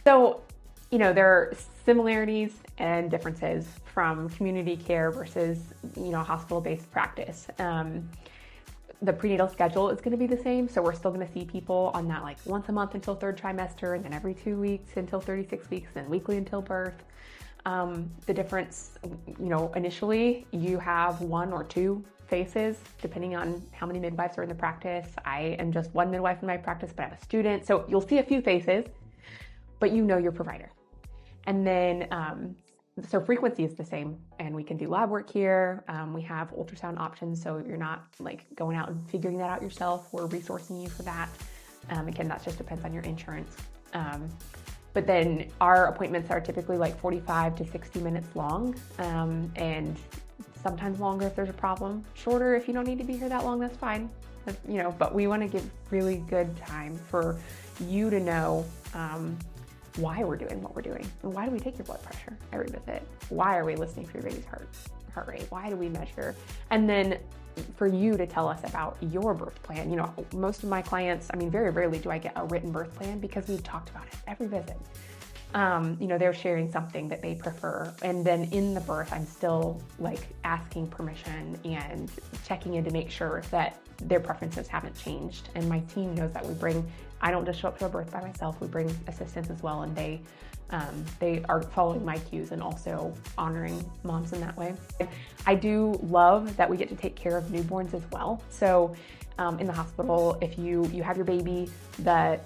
So, there are similarities and differences from community care versus, hospital-based practice. The prenatal schedule is going to be the same. So we're still going to see people on that like once a month until third trimester, and then every 2 weeks until 36 weeks, and weekly until birth. The difference, initially you have 1 or 2 faces, depending on how many midwives are in the practice. I am just one midwife in my practice, but I have a student. So you'll see a few faces, but your provider. And then, so frequency is the same, and we can do lab work here. We have ultrasound options, so you're not like going out and figuring that out yourself. We're resourcing you for that. Again, that just depends on your insurance. But then our appointments are typically like 45 to 60 minutes long, and sometimes longer if there's a problem. Shorter if you don't need to be here that long, that's fine. But we want to give really good time for you to know why we're doing what we're doing. And why do we take your blood pressure every visit? Why are we listening for your baby's heart rate? Why do we measure? And then for you to tell us about your birth plan. Most of my clients, very rarely do I get a written birth plan because we've talked about it every visit. They're sharing something that they prefer. And then in the birth, I'm still like asking permission and checking in to make sure that their preferences haven't changed. And my team knows that I don't just show up to a birth by myself. We bring assistants as well, and they are following my cues and also honoring moms in that way. I do love that we get to take care of newborns as well. So in the hospital, if you have your baby, the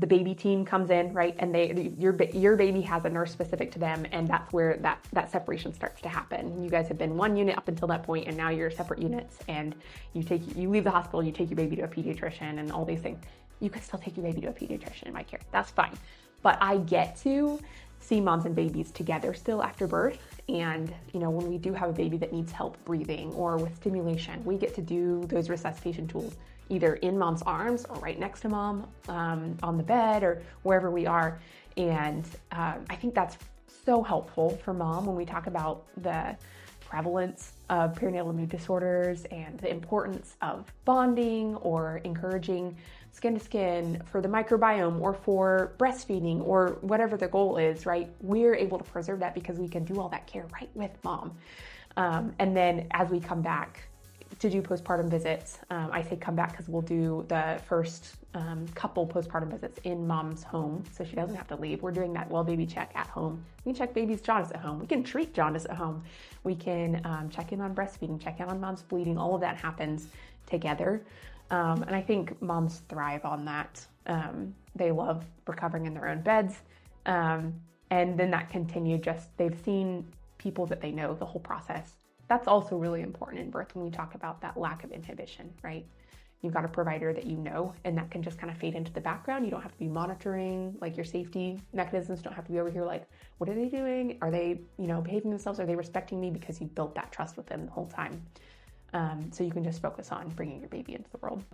baby team comes in, right? And your baby has a nurse specific to them, and that's where that separation starts to happen. You guys have been one unit up until that point, and now you're separate units, and you leave the hospital, you take your baby to a pediatrician and all these things. You can still take your baby to a pediatrician in my care. That's fine. But I get to see moms and babies together still after birth. And, when we do have a baby that needs help breathing or with stimulation, we get to do those resuscitation tools either in mom's arms or right next to mom on the bed or wherever we are. And I think that's so helpful for mom when we talk about the prevalence of perinatal mood disorders and the importance of bonding or encouraging skin to skin for the microbiome or for breastfeeding or whatever the goal is, right? We're able to preserve that because we can do all that care right with mom. And then as we come back to do postpartum visits, I say come back because we'll do the first couple postpartum visits in mom's home, so she doesn't have to leave. We're doing that well baby check at home. We can check baby's jaundice at home. We can treat jaundice at home. We can check in on breastfeeding, check in on mom's bleeding. All of that happens together. And I think moms thrive on that. They love recovering in their own beds. And then that continued, they've seen people that they know the whole process. That's also really important in birth when we talk about that lack of inhibition, right? You've got a provider that and that can just kind of fade into the background. You don't have to be monitoring, like your safety mechanisms don't have to be over here like, what are they doing? Are they, behaving themselves? Are they respecting me? Because you built that trust with them the whole time. So you can just focus on bringing your baby into the world.